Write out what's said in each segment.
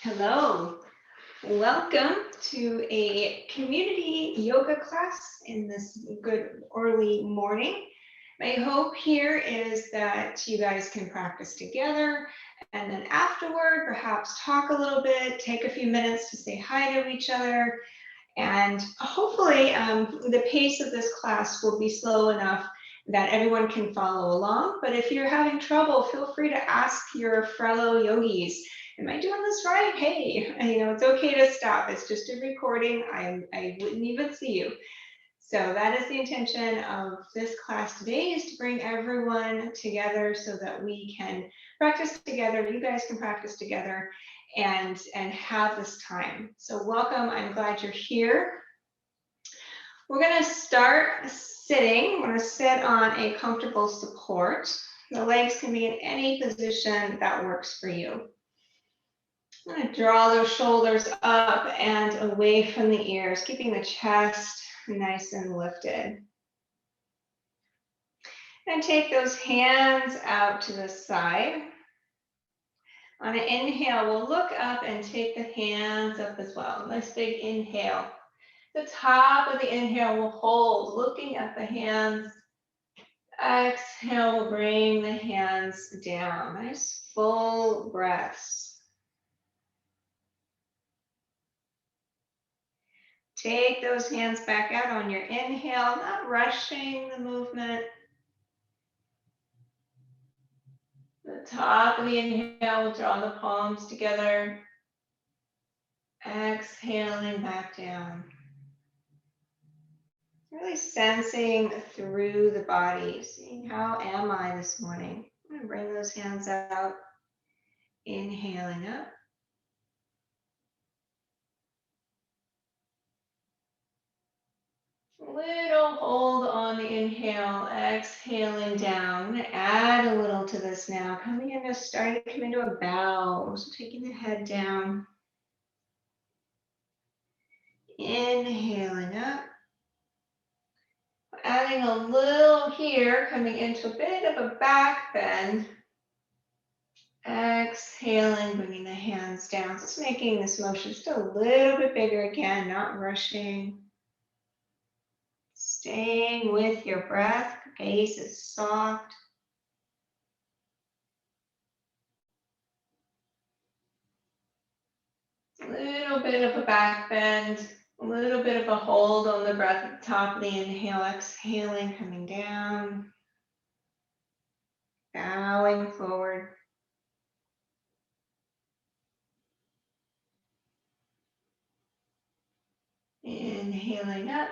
Hello, welcome to a community yoga class in this good early morning. My hope here is that you guys can practice together and then afterward, perhaps talk a little bit, take a few minutes to say hi to each other. And hopefully the pace of this class will be slow enough that everyone can follow along. But if you're having trouble, feel free to ask your fellow yogis, am I doing this right? Hey, it's okay to stop. It's just a recording. I wouldn't even see you. So that is the intention of this class today, is to bring everyone together so that we can practice together. You guys can practice together and have this time. So welcome, I'm glad you're here. We're gonna start sitting. We're gonna sit on a comfortable support. The legs can be in any position that works for you. I'm gonna draw those shoulders up and away from the ears, keeping the chest nice and lifted. And take those hands out to the side. On an inhale, we'll look up and take the hands up as well. Nice big inhale. The top of the inhale will hold, looking at the hands. Exhale, we'll bring the hands down. Nice full breaths. Take those hands back out on your inhale, not rushing the movement. The top of the inhale, we'll draw the palms together. Exhaling back down. Really sensing through the body, seeing how am I this morning. I'm going to bring those hands out, inhaling up. Little hold on the inhale, exhaling down. I'm going to add a little to this now. Starting to come into a bow, so taking the head down. Inhaling up. Adding a little here, coming into a bit of a back bend. Exhaling, bringing the hands down. Just making this motion just a little bit bigger again, not rushing. Staying with your breath, gaze is soft. A little bit of a back bend, a little bit of a hold on the breath at the top of the inhale, exhaling, coming down. Bowing forward. Inhaling up.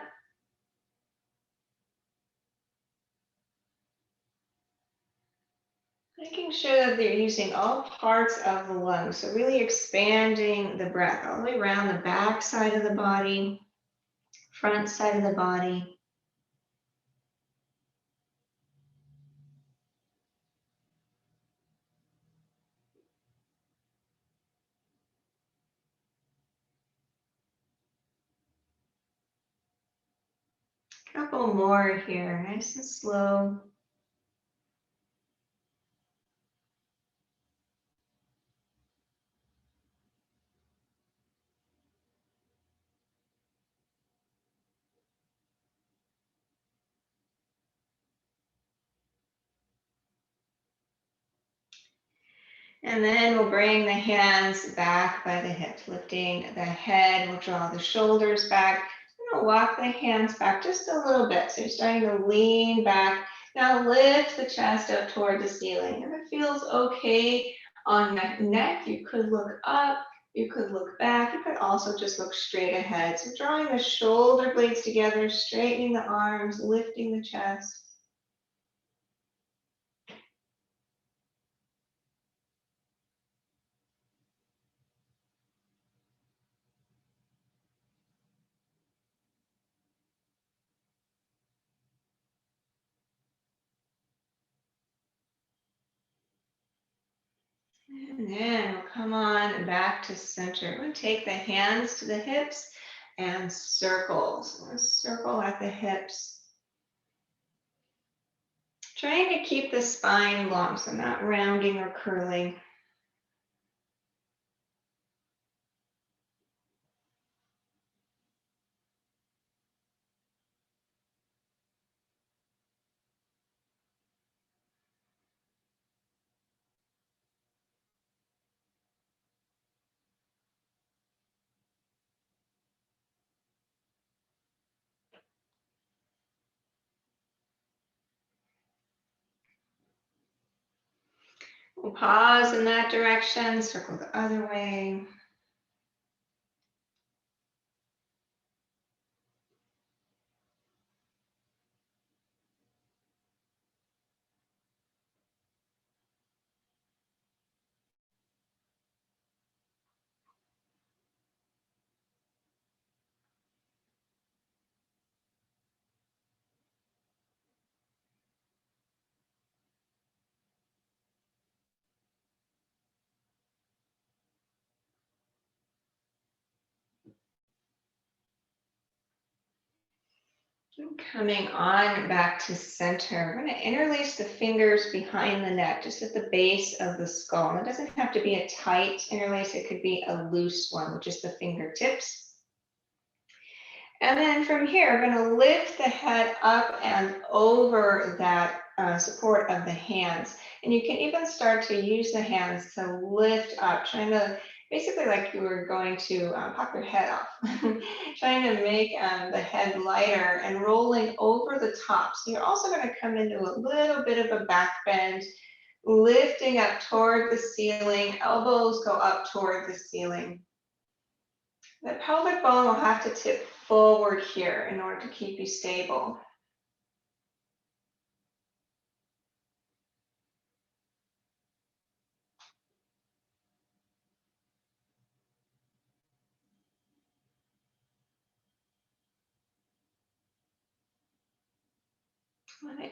Making sure that you're using all parts of the lungs. So really expanding the breath all the way around the back side of the body, front side of the body. Couple more here, nice and slow. And then we'll bring the hands back by the hips, lifting the head. We'll draw the shoulders back. We'll walk the hands back just a little bit. So you're starting to lean back. Now lift the chest up toward the ceiling. If it feels okay on the neck, you could look up, you could look back, you could also just look straight ahead. So drawing the shoulder blades together, straightening the arms, lifting the chest. And then we'll come on back to center. We'll take the hands to the hips and circle. So we'll circle at the hips. Trying to keep the spine long, so not rounding or curling. We'll pause in that direction, circle the other way. Coming on back to center, we're going to interlace the fingers behind the neck, just at the base of the skull. And it doesn't have to be a tight interlace, it could be a loose one with just the fingertips. And then from here, we're going to lift the head up and over that support of the hands. And you can even start to use the hands to lift up, trying to basically like you were going to pop your head off, trying to make the head lighter and rolling over the top. So you're also going to come into a little bit of a back bend, lifting up toward the ceiling, elbows go up toward the ceiling. The pelvic bone will have to tip forward here in order to keep you stable.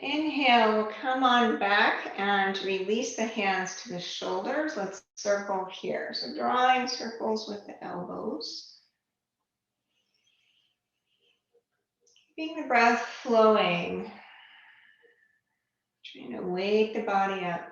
Inhale, we'll come on back and release the hands to the shoulders. Let's circle here. So drawing circles with the elbows. Keeping the breath flowing. Trying to wake the body up.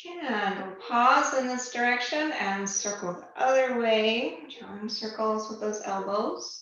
And we'll pause in this direction and circle the other way, drawing circles with those elbows.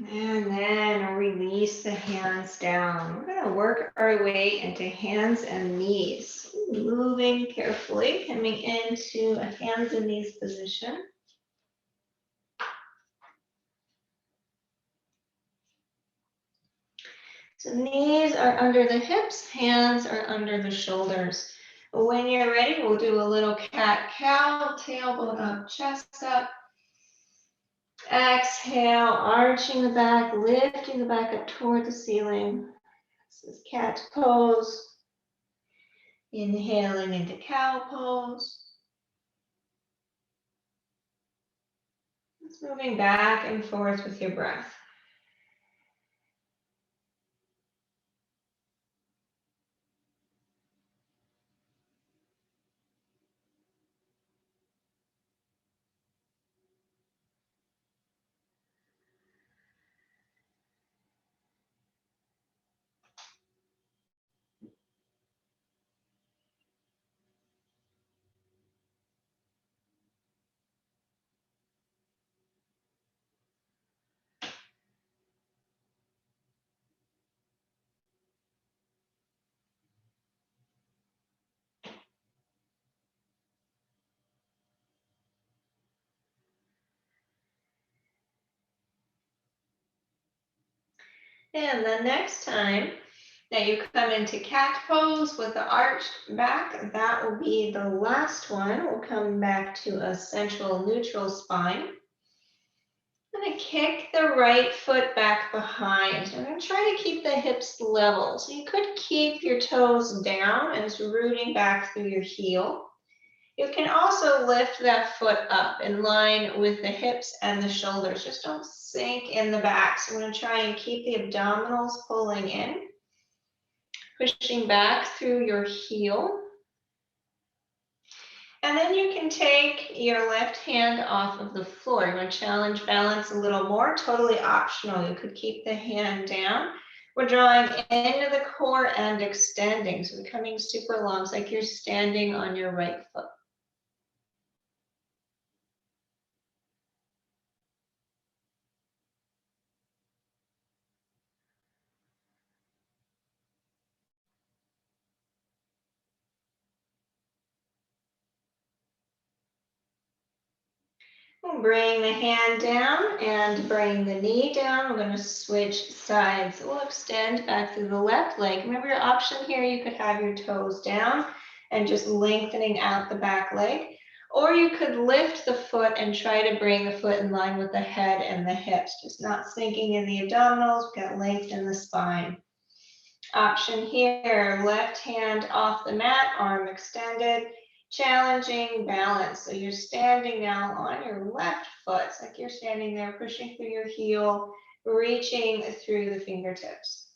And then release the hands down. We're going to work our way into hands and knees. Moving carefully, coming into a hands and knees position. So knees are under the hips, hands are under the shoulders. When you're ready, we'll do a little cat-cow, tailbone up, chest up. Exhale, arching the back, lifting the back up toward the ceiling. This is cat pose. Inhaling into cow pose. Just moving back and forth with your breath. And the next time that you come into cat pose with the arched back, that will be the last one. We'll come back to a central neutral spine. And I'm going to kick the right foot back behind. I'm going to try to keep the hips level. So you could keep your toes down and it's rooting back through your heel. You can also lift that foot up in line with the hips and the shoulders. Just don't sink in the back. So I'm going to try and keep the abdominals pulling in, pushing back through your heel. And then you can take your left hand off of the floor. You're going to challenge balance a little more, totally optional. You could keep the hand down. We're drawing into the core and extending, so becoming super long. It's like you're standing on your right foot. We'll bring the hand down and bring the knee down. We're going to switch sides. We'll extend back through the left leg. Remember your option here, you could have your toes down and just lengthening out the back leg. Or you could lift the foot and try to bring the foot in line with the head and the hips. Just not sinking in the abdominals. We've got length in the spine. Option here, left hand off the mat, arm extended. Challenging balance. So you're standing now on your left foot. It's like you're standing there, pushing through your heel, reaching through the fingertips.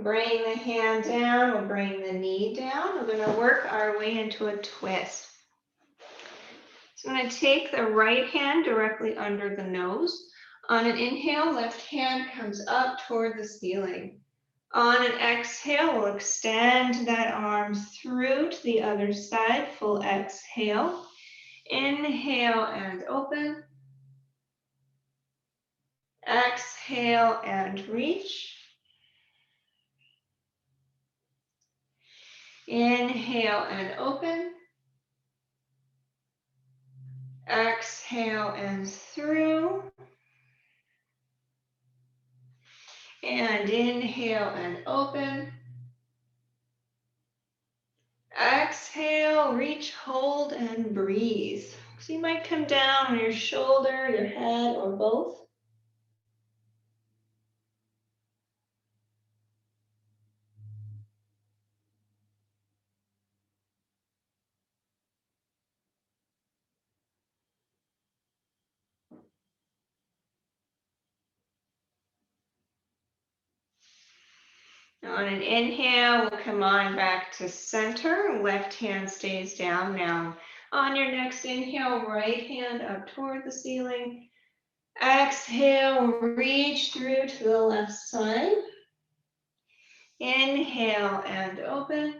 Bring the hand down, we'll bring the knee down. We're going to work our way into a twist. So I'm going to take the right hand directly under the nose. On an inhale, left hand comes up toward the ceiling. On an exhale, we'll extend that arm through to the other side. Full exhale. Inhale and open. Exhale and reach. Inhale and open. Exhale and through. And inhale and open. Exhale, reach, hold, and breathe. So you might come down on your shoulder, your head, or both. On an inhale, we'll come on back to center. Left hand stays down now. On your next inhale, right hand up toward the ceiling. Exhale, reach through to the left side. Inhale and open.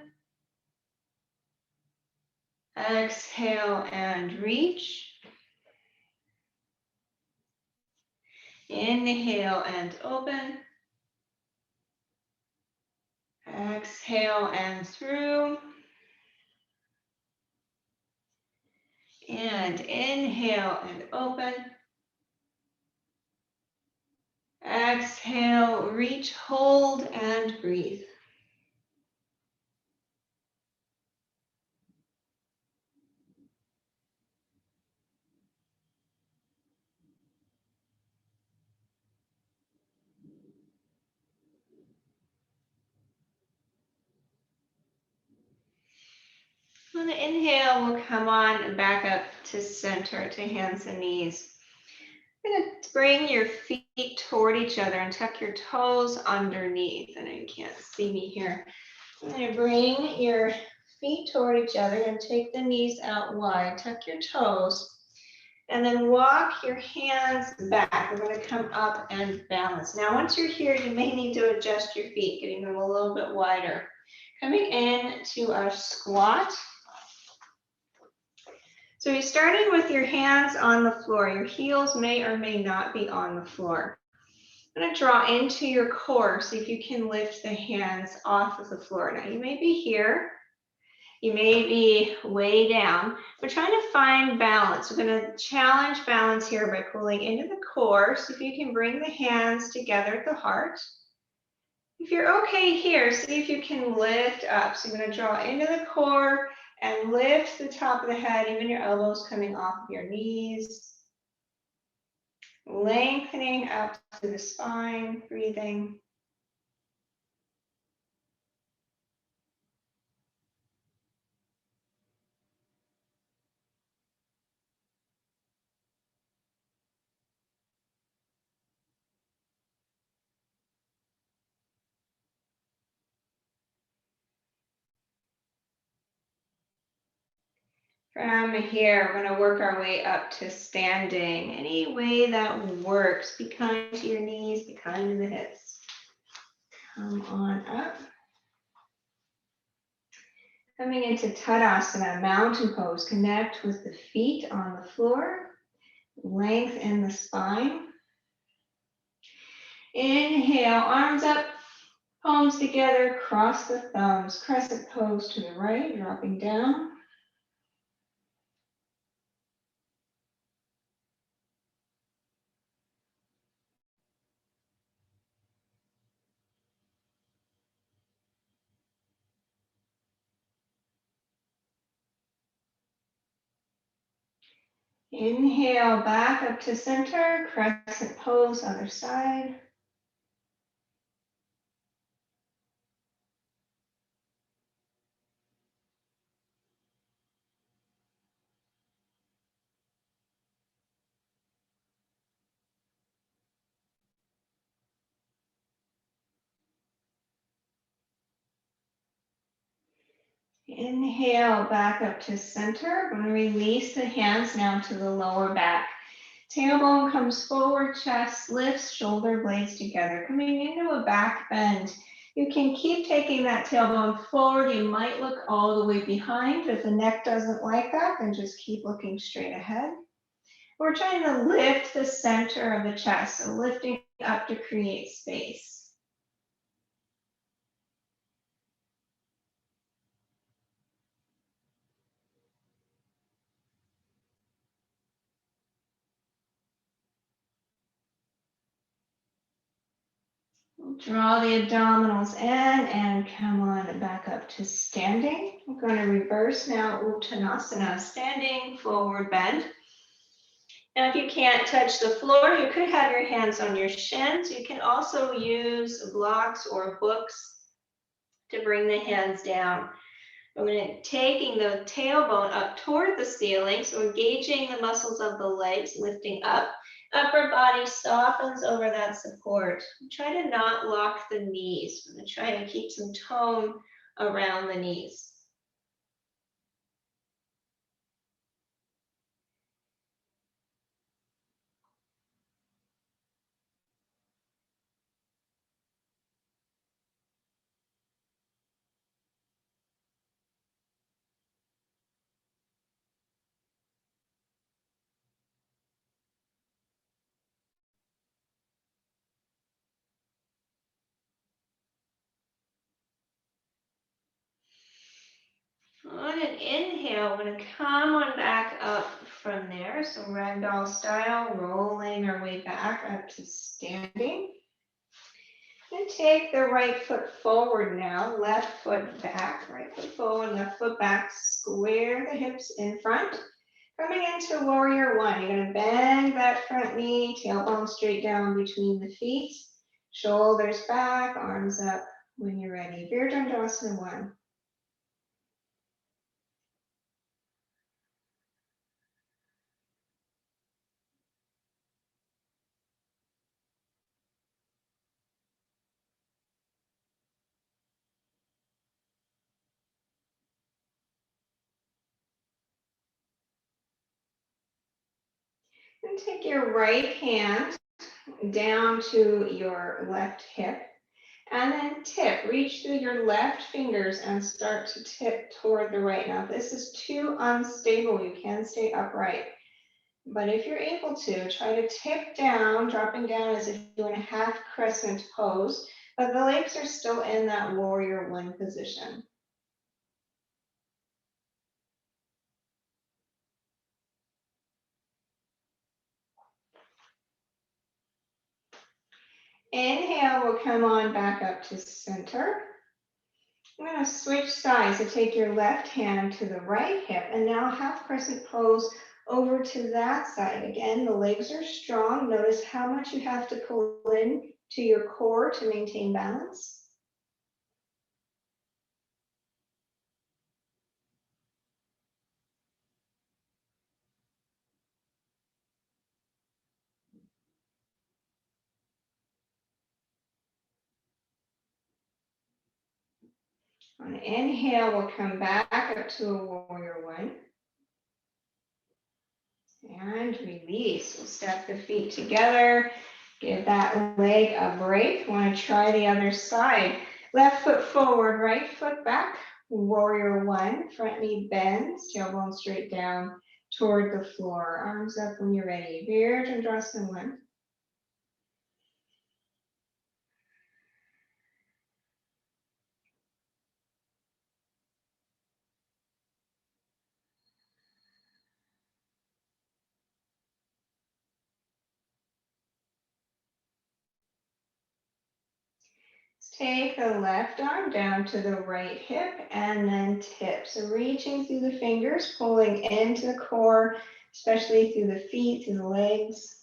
Exhale and reach. Inhale and open. Exhale and through. And inhale and open. Exhale, reach, hold, and breathe. On the inhale, we'll come on back up to center, to hands and knees. You're going to bring your feet toward each other and tuck your toes underneath. I know you can't see me here. I'm going to bring your feet toward each other and take the knees out wide. Tuck your toes. And then walk your hands back. We're going to come up and balance. Now, once you're here, you may need to adjust your feet, getting them a little bit wider. Coming in to our squat. So you're starting with your hands on the floor. Your heels may or may not be on the floor. I'm going to draw into your core, see if you can lift the hands off of the floor. Now you may be here You may be way down. We're trying to find balance. We're going to challenge balance here by pulling into the core. So if you can bring the hands together at the heart. If you're okay here, see if you can lift up. So you're going to draw into the core and lift the top of the head, even your elbows coming off of your knees. Lengthening up to the spine, breathing. From here, we're going to work our way up to standing. Any way that works. Be kind to your knees, be kind to the hips. Come on up. Coming into Tadasana, mountain pose. Connect with the feet on the floor. Lengthen the spine. Inhale, arms up, palms together, cross the thumbs. Crescent pose to the right, dropping down. Inhale, back up to center, crescent pose, other side. Inhale, back up to center. We're going to release the hands now to the lower back. Tailbone comes forward, chest lifts, shoulder blades together, coming into a back bend. You can keep taking that tailbone forward. You might look all the way behind. If the neck doesn't like that, then just keep looking straight ahead. We're trying to lift the center of the chest, so lifting up to create space. Draw the abdominals in and come on back up to standing. We're going to reverse now, Uttanasana, standing forward bend. Now, if you can't touch the floor, you could have your hands on your shins. You can also use blocks or books to bring the hands down. I'm going to taking the tailbone up toward the ceiling, so engaging the muscles of the legs, lifting up. Upper body softens over that support. Try to not lock the knees. I'm going to try to keep some tone around the knees. On an inhale, we're going to come on back up from there. So ragdoll style, rolling our way back up to standing. And take the right foot forward now, left foot back, right foot forward, left foot back, square the hips in front. Coming into warrior one, you're going to bend that front knee, tailbone straight down between the feet, shoulders back, arms up when you're ready. Virabhadrasana one. And take your right hand down to your left hip. And then tip, reach through your left fingers and start to tip toward the right. Now, if this is too unstable, you can stay upright. But if you're able to, try to tip down, dropping down as if you're in a half crescent pose, but the legs are still in that warrior one position. Inhale, we'll come on back up to center. I'm going to switch sides. So take your left hand to the right hip and now half crescent pose over to that side. Again, the legs are strong. Notice how much you have to pull in to your core to maintain balance. On inhale, we'll come back up to a warrior one. And release. We'll step the feet together. Give that leg a break. Want to try the other side. Left foot forward, right foot back. Warrior one. Front knee bends, tailbone straight down toward the floor. Arms up when you're ready. Virabhadrasana one. Take the left arm down to the right hip and then tip. So reaching through the fingers, pulling into the core, especially through the feet, through the legs.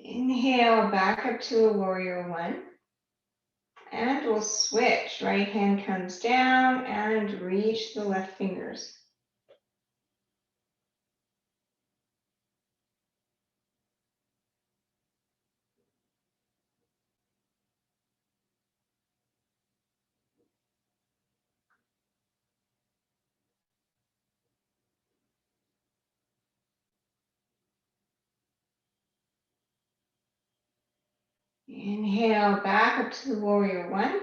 Inhale, back up to a warrior one. And we'll switch. Right hand comes down and reach the left fingers. Inhale, back up to the warrior one.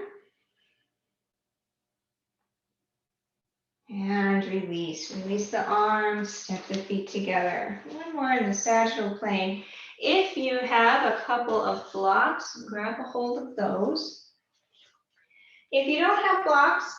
And release. Release the arms, step the feet together. One more in the sagittal plane. If you have a couple of blocks, grab a hold of those. If you don't have blocks,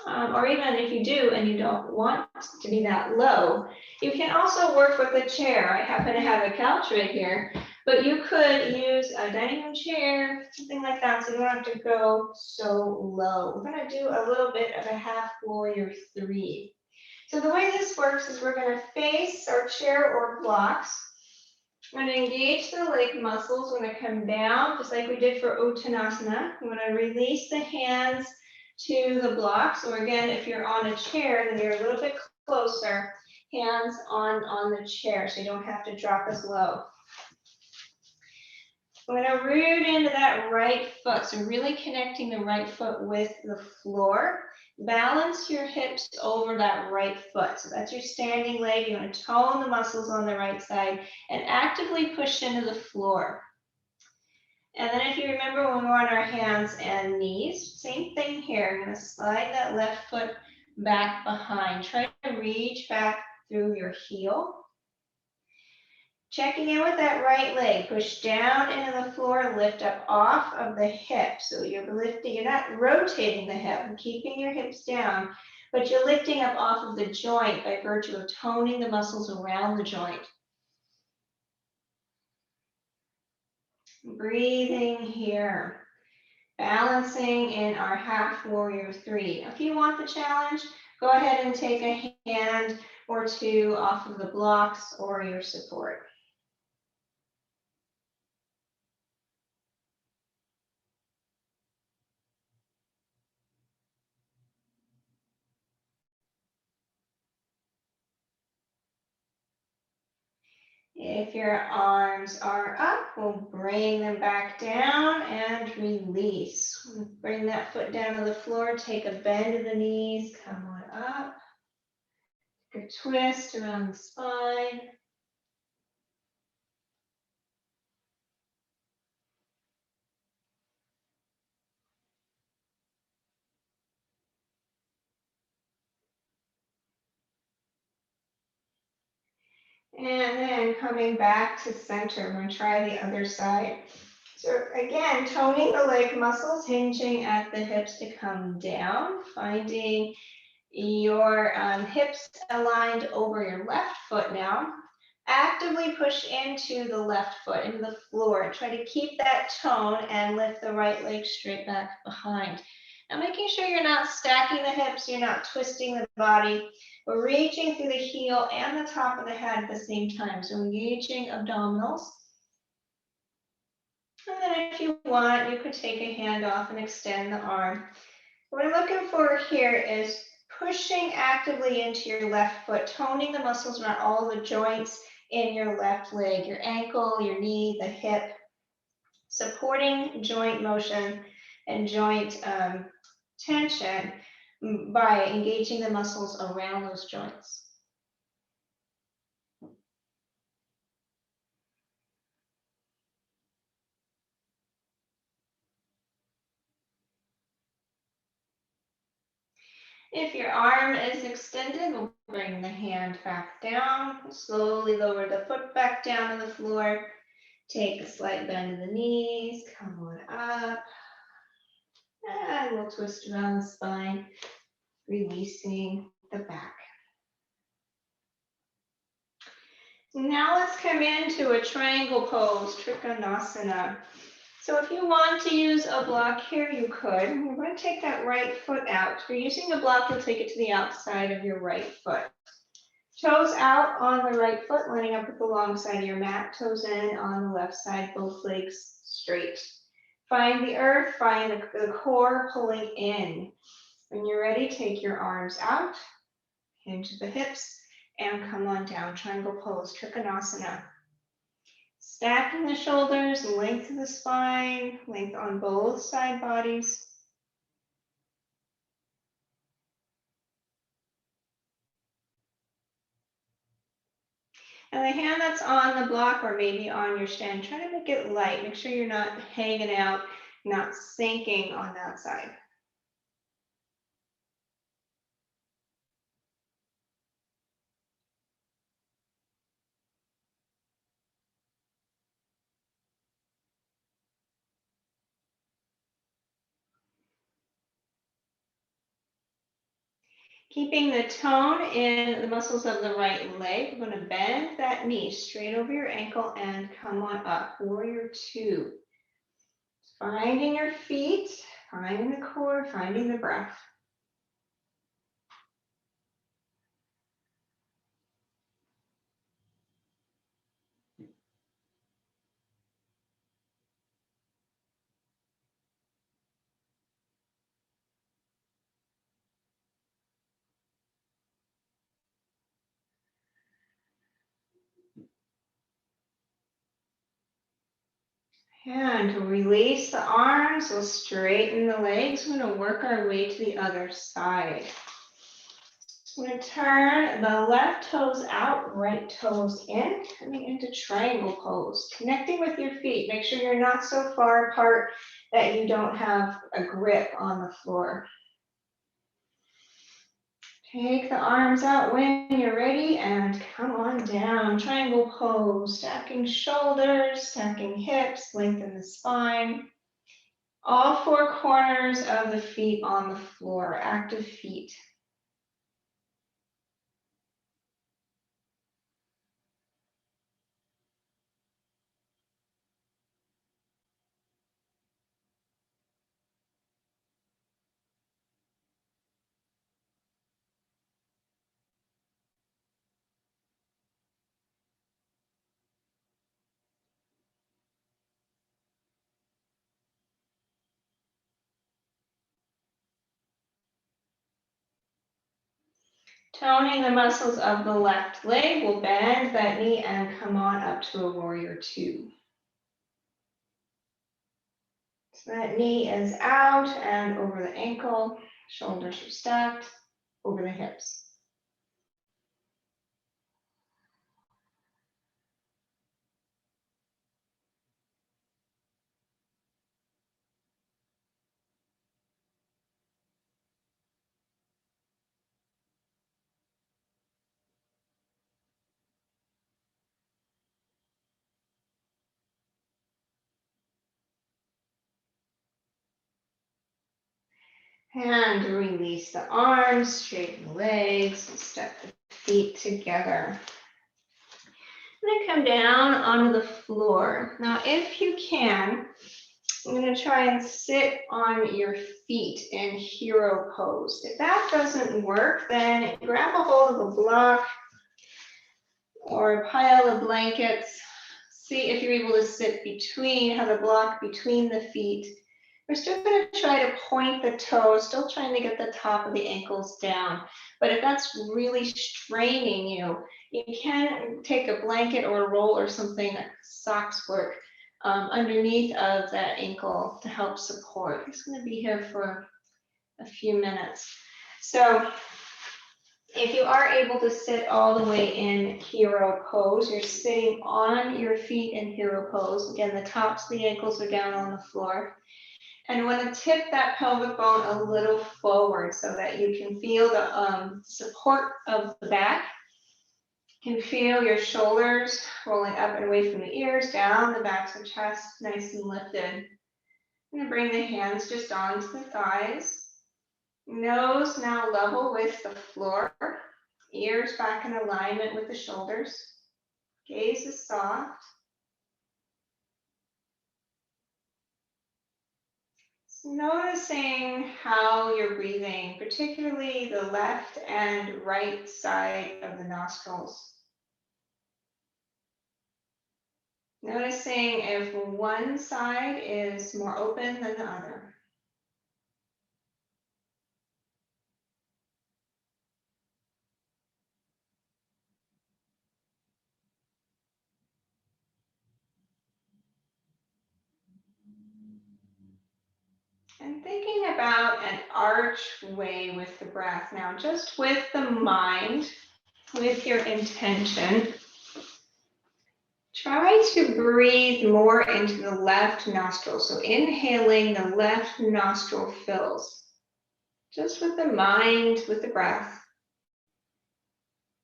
or even if you do and you don't want to be that low, you can also work with a chair. I happen to have a couch right here, but you could use a dining room chair, something like that, so you don't have to go so low. We're going to do a little bit of a half warrior three. So the way this works is we're going to face our chair or blocks. I'm going to engage the leg muscles. We're going to come down, just like we did for Uttanasana. I'm going to release the hands to the blocks. So again, if you're on a chair, then you're a little bit closer. Hands on the chair, so you don't have to drop as low. I'm going to root into that right foot. So really connecting the right foot with the floor. Balance your hips over that right foot. So that's your standing leg. You want to tone the muscles on the right side and actively push into the floor. And then if you remember when we're on our hands and knees, same thing here. I'm going to slide that left foot back behind. Try to reach back through your heel. Checking in with that right leg, push down into the floor, lift up off of the hip. So you're lifting, you're not rotating the hip, keeping your hips down, but you're lifting up off of the joint by virtue of toning the muscles around the joint. Breathing here, balancing in our half warrior three. If you want the challenge, go ahead and take a hand or two off of the blocks or your support. If your arms are up, we'll bring them back down and release. Bring that foot down to the floor, take a bend of the knees, come on up. Take a twist around the spine. And then coming back to center, we're going to try the other side. So again, toning the leg muscles, hinging at the hips to come down, finding your hips aligned over your left foot now. Actively push into the left foot, into the floor. Try to keep that tone and lift the right leg straight back behind. Now making sure you're not stacking the hips, you're not twisting the body. We're reaching through the heel and the top of the head at the same time. So engaging abdominals. And then if you want, you could take a hand off and extend the arm. What I'm looking for here is pushing actively into your left foot, toning the muscles around all the joints in your left leg, your ankle, your knee, the hip, supporting joint motion and joint tension by engaging the muscles around those joints. If your arm is extended, we'll bring the hand back down, slowly lower the foot back down to the floor. Take a slight bend in the knees, come on up, and we'll twist around the spine, releasing the back. Now let's come into a triangle pose, Trikonasana. So if you want to use a block here, you could. We're going to take that right foot out. If you're using a block, you'll take it to the outside of your right foot. Toes out on the right foot, lining up with the long side of your mat. Toes in on the left side, both legs straight. Find the earth, find the core pulling in. When you're ready, take your arms out, hinge the hips, and come on down. Triangle pose, Trikonasana. Stacking the shoulders, length of the spine, length on both side bodies. And the hand that's on the block or maybe on your stand, try to make it light. Make sure you're not hanging out, not sinking on that side. Keeping the tone in the muscles of the right leg, we're going to bend that knee straight over your ankle and come on up. Warrior two. Finding your feet, finding the core, finding the breath. And release the arms, we'll straighten the legs. We're going to work our way to the other side. We're going to turn the left toes out, right toes in, coming into triangle pose. Connecting with your feet. Make sure you're not so far apart that you don't have a grip on the floor. Take the arms out when you're ready and come on down. Triangle pose, stacking shoulders, stacking hips, lengthen the spine. All four corners of the feet on the floor, active feet. Toning the muscles of the left leg, we'll bend that knee and come on up to a warrior two. So that knee is out and over the ankle, shoulders are stacked over the hips. And release the arms, straighten the legs, and step the feet together. And then come down onto the floor. Now, if you can, I'm going to try and sit on your feet in hero pose. If that doesn't work, then grab a hold of a block or a pile of blankets. See if you're able to sit between, have a block between the feet. We're still going to try to point the toes, still trying to get the top of the ankles down. But if that's really straining you, you can take a blanket or a roll or something, like socks work, underneath of that ankle to help support. It's going to be here for a few minutes. So if you are able to sit all the way in hero pose, you're sitting on your feet in hero pose. Again, the tops of the ankles are down on the floor. And you want to tip that pelvic bone a little forward so that you can feel the support of the back. You can feel your shoulders rolling up and away from the ears, down the backs of the chest, nice and lifted. I'm going to bring the hands just onto the thighs. Nose now level with the floor. Ears back in alignment with the shoulders. Gaze is soft. Noticing how you're breathing, particularly the left and right side of the nostrils. Noticing if one side is more open than the other. And thinking about an archway with the breath. Now, just with the mind, with your intention, try to breathe more into the left nostril. So inhaling, the left nostril fills. Just with the mind, with the breath.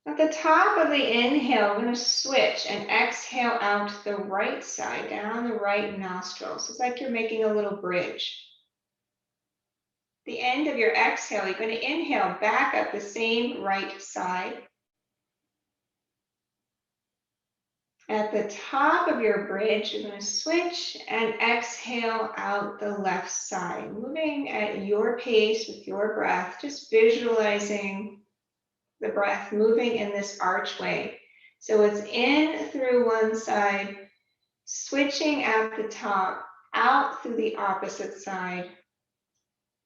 At the top of the inhale, we're going to switch and exhale out the right side, down the right nostril. So it's like you're making a little bridge. The end of your exhale, you're going to inhale back up the same right side. At the top of your bridge, you're going to switch and exhale out the left side, moving at your pace with your breath, just visualizing the breath moving in this archway. So it's in through one side, switching at the top, out through the opposite side,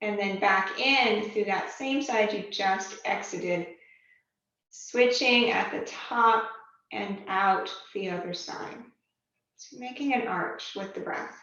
and then back in through that same side you just exited, switching at the top and out the other side. So making an arch with the breath.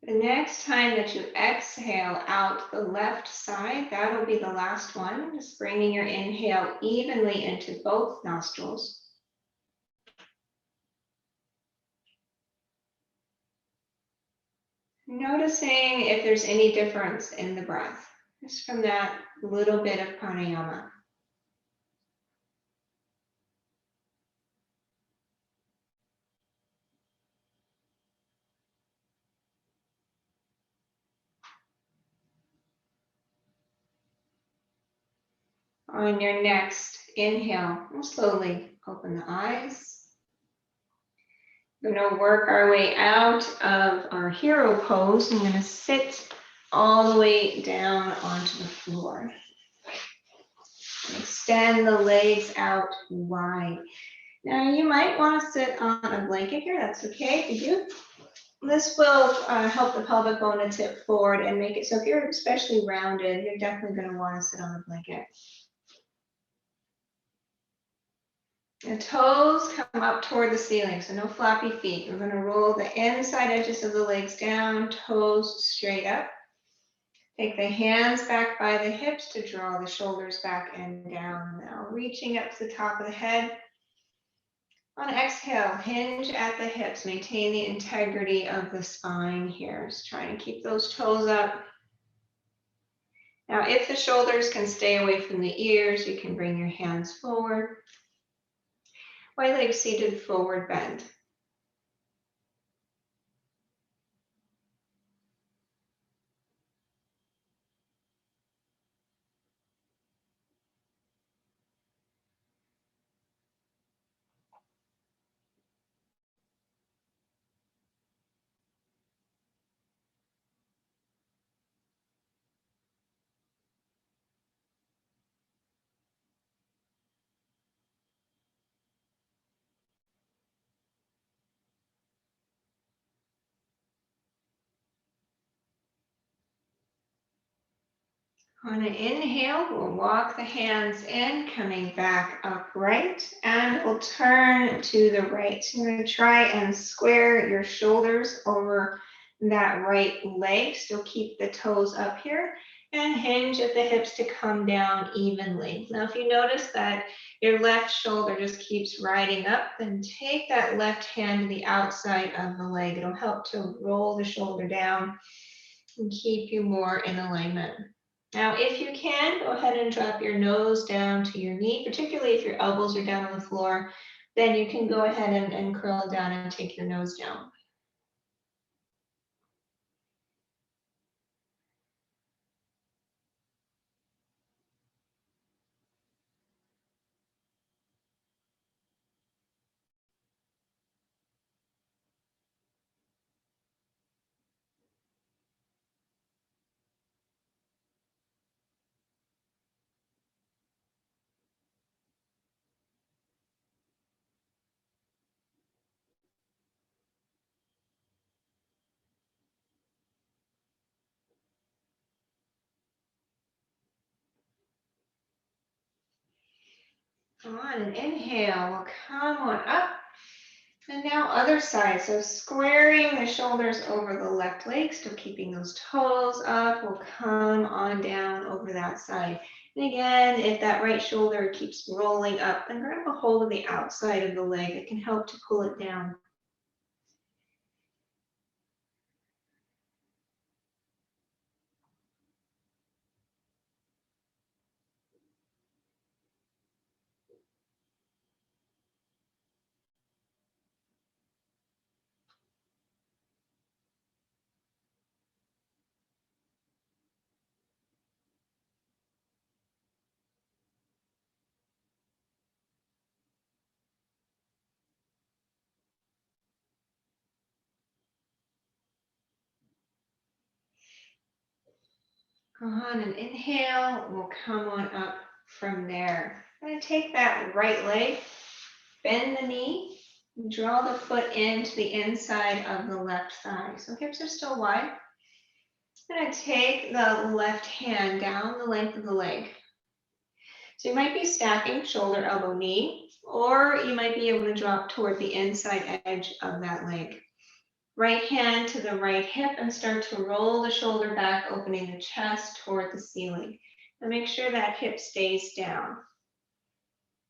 The next time that you exhale out the left side, that'll be the last one. Just bringing your inhale evenly into both nostrils. Noticing if there's any difference in the breath, just from that little bit of pranayama. On your next inhale, we'll slowly open the eyes. We're going to work our way out of our hero pose. I'm going to sit all the way down onto the floor. Extend the legs out wide. Now you might want to sit on a blanket here. That's okay if you do. This will help the pelvic bone to tip forward and make it so if you're especially rounded, you're definitely going to want to sit on a blanket. The toes come up toward the ceiling, so no floppy feet. We're going to roll the inside edges of the legs down, toes straight up. Take the hands back by the hips to draw the shoulders back and down now, reaching up to the top of the head. On exhale, hinge at the hips, maintain the integrity of the spine here. Just trying to keep those toes up. Now, if the shoulders can stay away from the ears, you can bring your hands forward. Right leg seated, forward bend. On an inhale, we'll walk the hands in, coming back upright, and we'll turn to the right. So you're going to try and square your shoulders over that right leg. Still keep the toes up here, and hinge at the hips to come down evenly. Now, if you notice that your left shoulder just keeps riding up, then take that left hand to the outside of the leg. It'll help to roll the shoulder down and keep you more in alignment. Now, if you can, go ahead and drop your nose down to your knee, particularly if your elbows are down on the floor, then you can go ahead and curl down and take your nose down. On an inhale, we'll come on up. And now other side, so squaring the shoulders over the left leg, still keeping those toes up, we'll come on down over that side. And again, if that right shoulder keeps rolling up, then grab a hold of the outside of the leg. It can help to pull it down. Go on and inhale, we'll come on up from there. I'm going to take that right leg, bend the knee, and draw the foot into the inside of the left thigh. So hips are still wide. I'm going to take the left hand down the length of the leg. So you might be stacking shoulder, elbow, knee, or you might be able to drop toward the inside edge of that leg. Right hand to the right hip and start to roll the shoulder back, opening the chest toward the ceiling. And make sure that hip stays down.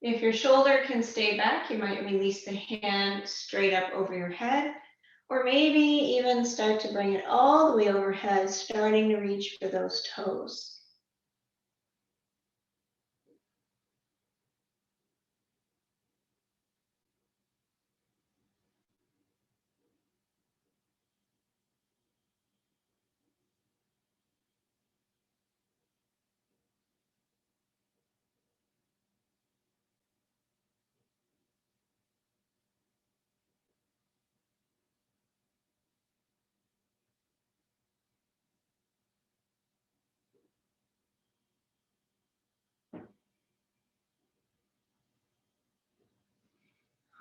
If your shoulder can stay back, you might release the hand straight up over your head, or maybe even start to bring it all the way overhead, starting to reach for those toes.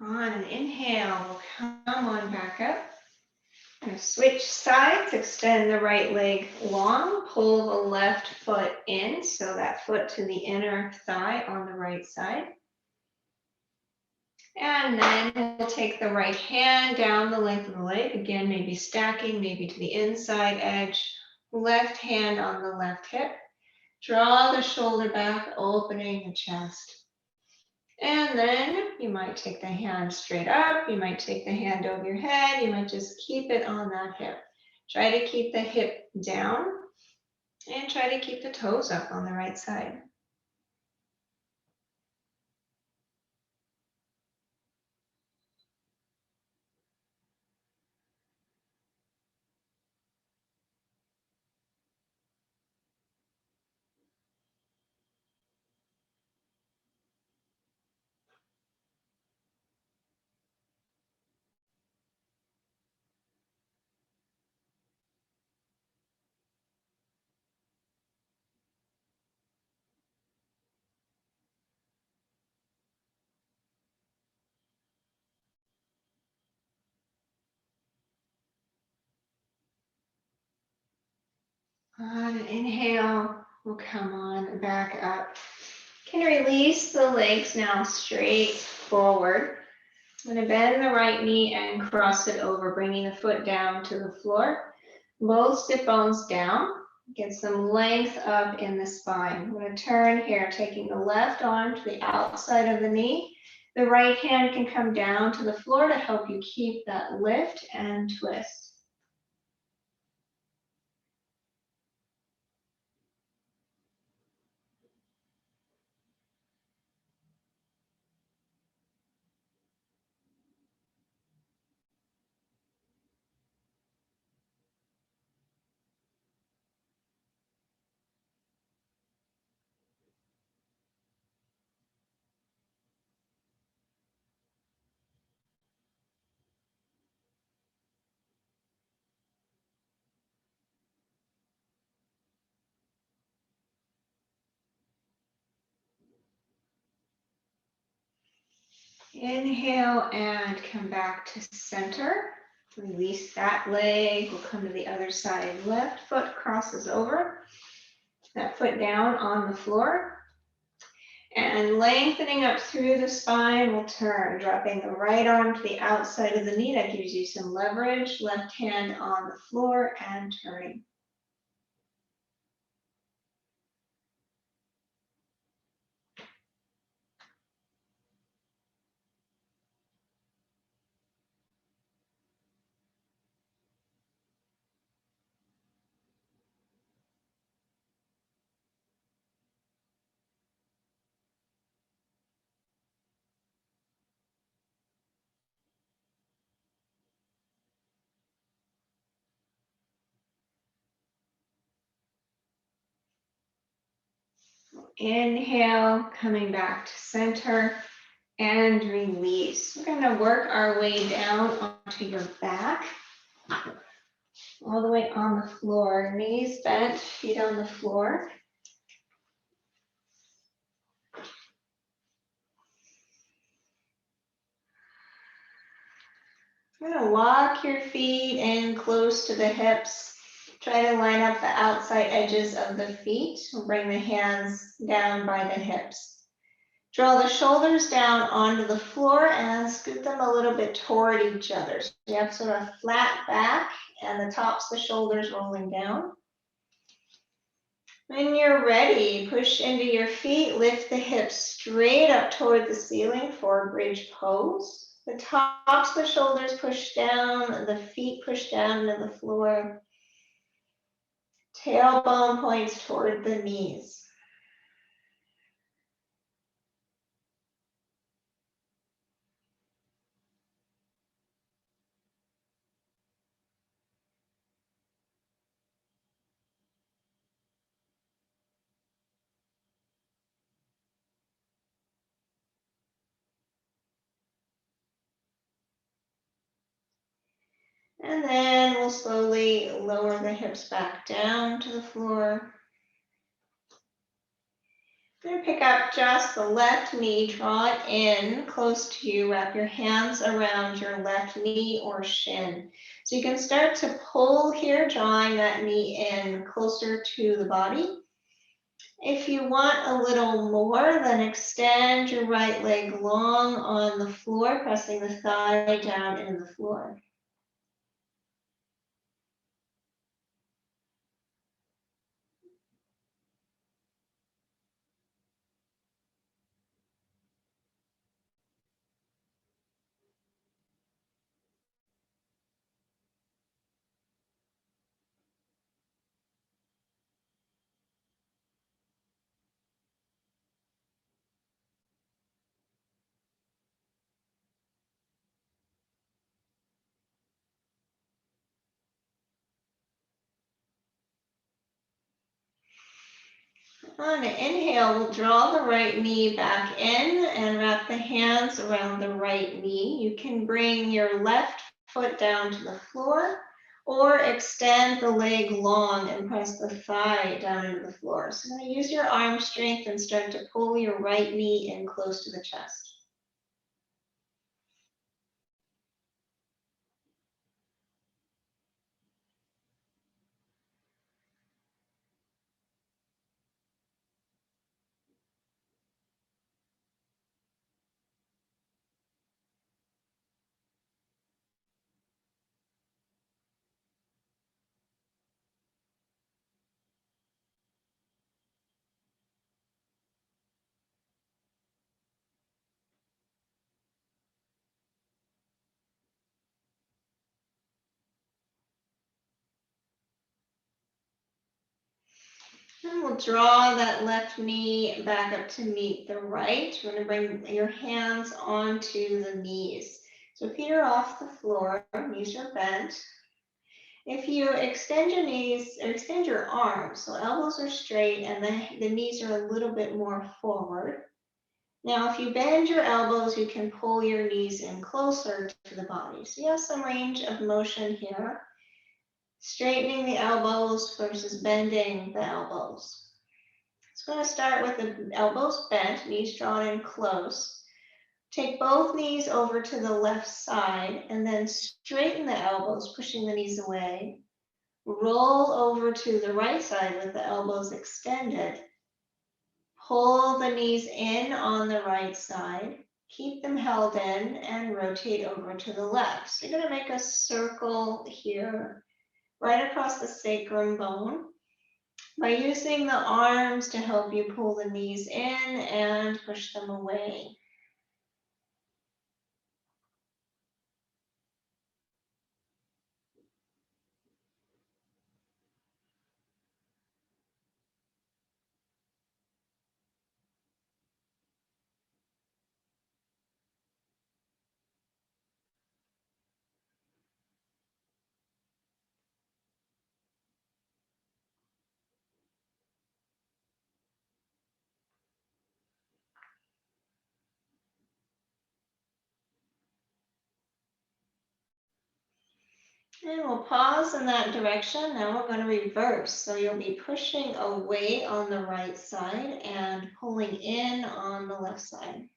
On an inhale, we'll come on back up. Going to switch sides, extend the right leg long, pull the left foot in, so that foot to the inner thigh on the right side. And then we'll take the right hand down the length of the leg, again, maybe stacking, maybe to the inside edge, left hand on the left hip. Draw the shoulder back, opening the chest. And then you might take the hand straight up, you might take the hand over your head, you might just keep it on that hip. Try to keep the hip down and try to keep the toes up on the right side. On an inhale, we'll come on back up. Can release the legs now straight forward. I'm going to bend the right knee and cross it over, bringing the foot down to the floor. Both sit bones down. Get some length up in the spine. I'm going to turn here, taking the left arm to the outside of the knee. The right hand can come down to the floor to help you keep that lift and twist. Inhale and come back to center. Release that leg. We'll come to the other side. Left foot crosses over. That foot down on the floor. And lengthening up through the spine, we'll turn, dropping the right arm to the outside of the knee. That gives you some leverage. Left hand on the floor and turning. Inhale, coming back to center and release. We're going to work our way down onto your back, all the way on the floor. Knees bent, feet on the floor. You're going to walk your feet in close to the hips. Try to line up the outside edges of the feet. We'll bring the hands down by the hips. Draw the shoulders down onto the floor and scoot them a little bit toward each other. So you have sort of a flat back and the tops of the shoulders rolling down. When you're ready, push into your feet, lift the hips straight up toward the ceiling for bridge pose. The tops of the shoulders push down, the feet push down to the floor. Tailbone points toward the knees. And then we'll slowly lower the hips back down to the floor. I'm going to pick up just the left knee, draw it in close to you, wrap your hands around your left knee or shin. So you can start to pull here, drawing that knee in closer to the body. If you want a little more, then extend your right leg long on the floor, pressing the thigh down in the floor. On an inhale, we'll draw the right knee back in and wrap the hands around the right knee. You can bring your left foot down to the floor or extend the leg long and press the thigh down into the floor. So now use your arm strength and start to pull your right knee in close to the chest. And we'll draw that left knee back up to meet the right. We're going to bring your hands onto the knees. So feet are off the floor, knees are bent. If you extend your knees or extend your arms, so elbows are straight and the knees are a little bit more forward. Now, if you bend your elbows, you can pull your knees in closer to the body. So you have some range of motion here. Straightening the elbows versus bending the elbows. So I'm going to start with the elbows bent, knees drawn in close. Take both knees over to the left side and then straighten the elbows, pushing the knees away. Roll over to the right side with the elbows extended. Pull the knees in on the right side. Keep them held in and rotate over to the left. So you're going to make a circle here, right across the sacrum bone. By using the arms to help you pull the knees in and push them away. And we'll pause in that direction. Now we're going to reverse. So you'll be pushing away on the right side and pulling in on the left side.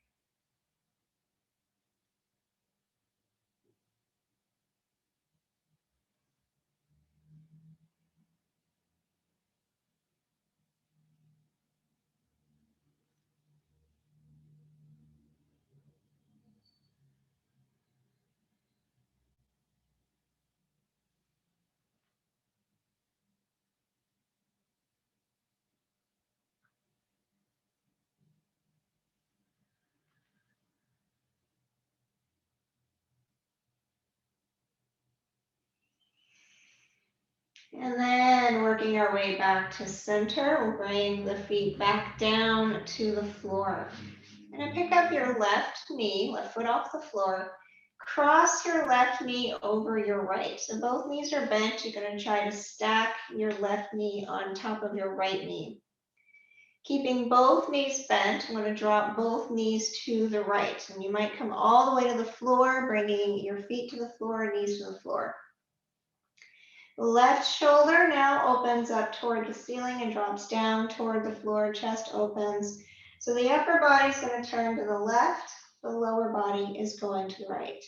And then working our way back to center, we'll bring the feet back down to the floor. And pick up your left knee, left foot off the floor. Cross your left knee over your right. So both knees are bent. You're going to try to stack your left knee on top of your right knee. Keeping both knees bent, I'm going to drop both knees to the right. And you might come all the way to the floor, bringing your feet to the floor, knees to the floor. Left shoulder now opens up toward the ceiling and drops down toward the floor. Chest opens. So the upper body is going to turn to the left, the lower body is going to the right.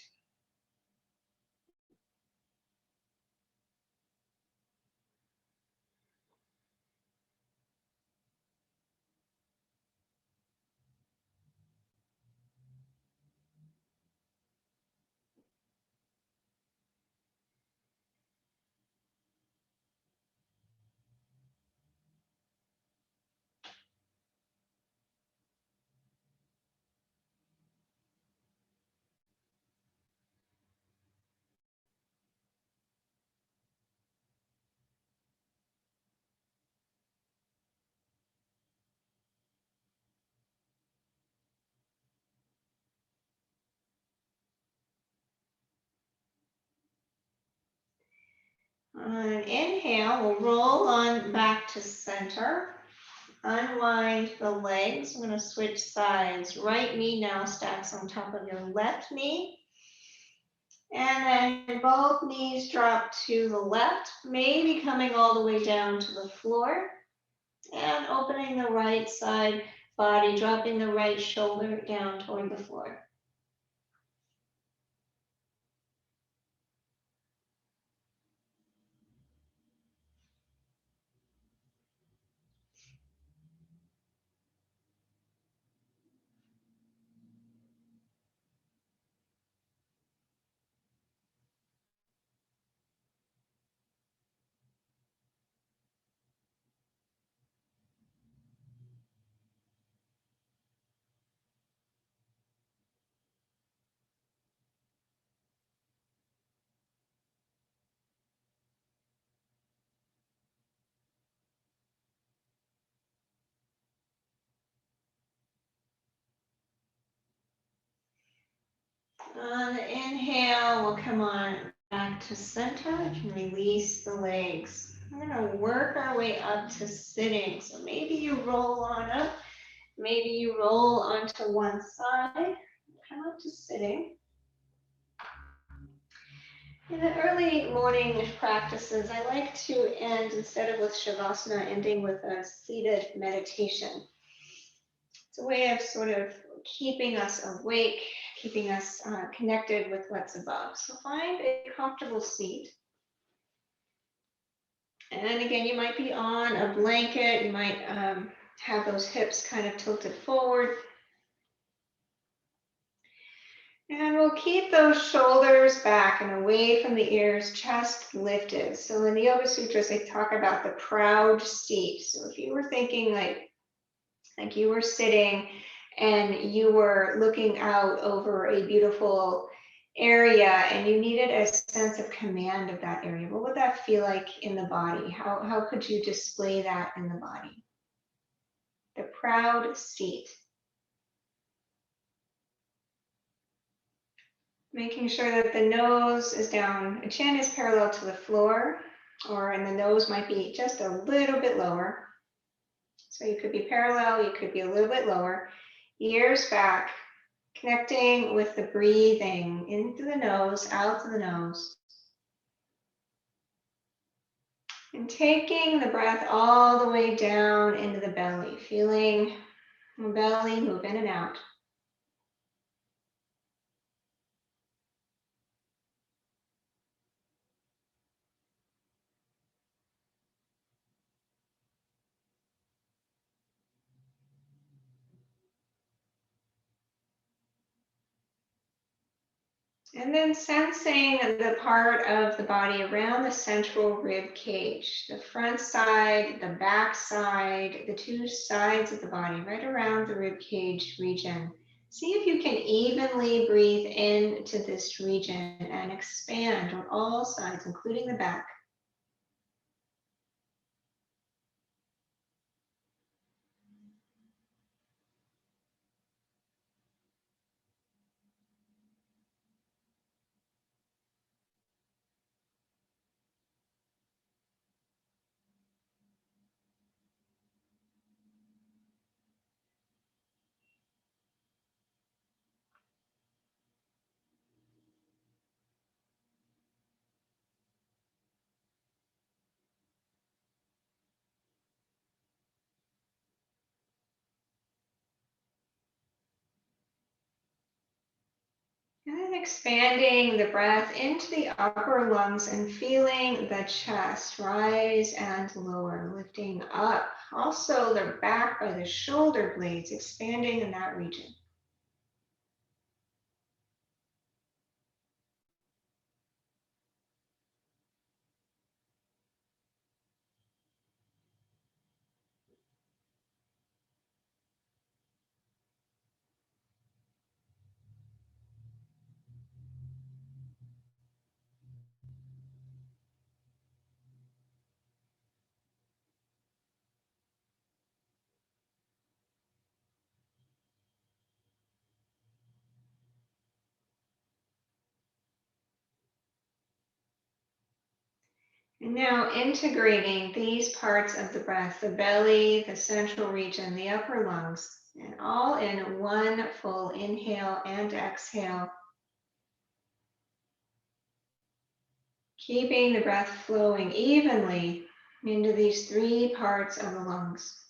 On inhale, we'll roll on back to center. Unwind the legs. We're going to switch sides. Right knee now stacks on top of your left knee. And then both knees drop to the left, maybe coming all the way down to the floor. And opening the right side body, dropping the right shoulder down toward the floor. On the inhale, we'll come on back to center. You can release the legs. We're going to work our way up to sitting. So maybe you roll on up. Maybe you roll onto one side. Come up to sitting. In the early morning practices, I like to end, instead of with Shavasana, ending with a seated meditation. It's a way of sort of keeping us awake, keeping us connected with what's above. So find a comfortable seat. And again, you might be on a blanket. You might have those hips kind of tilted forward. And we'll keep those shoulders back and away from the ears, chest lifted. So in the Yoga Sutras, they talk about the proud seat. So if you were thinking like you were sitting and you were looking out over a beautiful area and you needed a sense of command of that area, what would that feel like in the body? How could you display that in the body? The proud seat. Making sure that the nose is down, the chin is parallel to the floor, and the nose might be just a little bit lower. So you could be parallel, you could be a little bit lower. Ears back, connecting with the breathing into the nose, out to the nose. And taking the breath all the way down into the belly, feeling the belly move in and out. And then sensing the part of the body around the central rib cage, the front side, the back side, the two sides of the body, right around the rib cage region. See if you can evenly breathe into this region and expand on all sides, including the back. And then expanding the breath into the upper lungs and feeling the chest rise and lower, lifting up. Also, the back by the shoulder blades, expanding in that region. And now integrating these parts of the breath, the belly, the central region, the upper lungs, and all in one full inhale and exhale. Keeping the breath flowing evenly into these three parts of the lungs.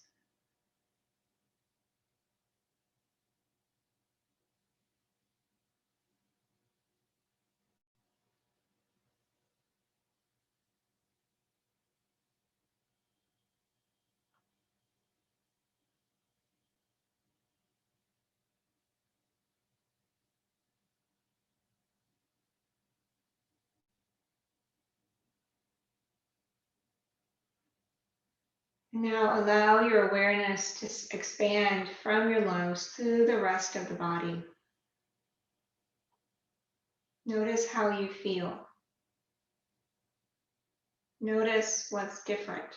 Now allow your awareness to expand from your lungs through the rest of the body. Notice how you feel. Notice what's different.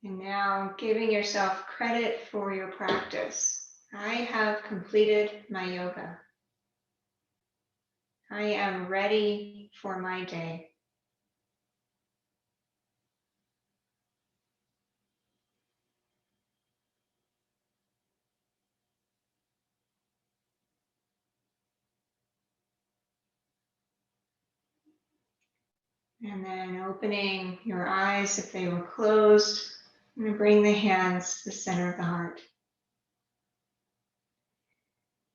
And now giving yourself credit for your practice. I have completed my yoga. I am ready for my day. And then opening your eyes if they were closed. I'm going to bring the hands to the center of the heart.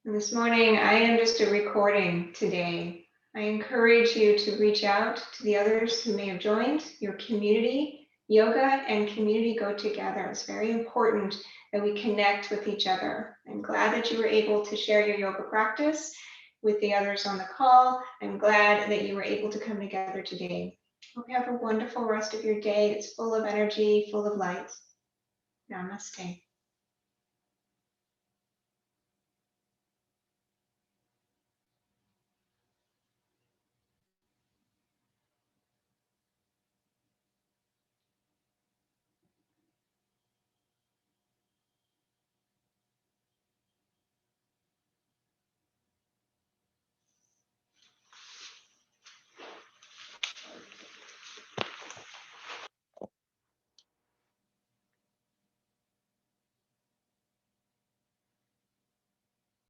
And this morning, I am just a recording today. I encourage you to reach out to the others who may have joined your community. Yoga and community go together. It's very important that we connect with each other. I'm glad that you were able to share your yoga practice with the others on the call. I'm glad that you were able to come together today. Hope you have a wonderful rest of your day. It's full of energy, full of light. Namaste.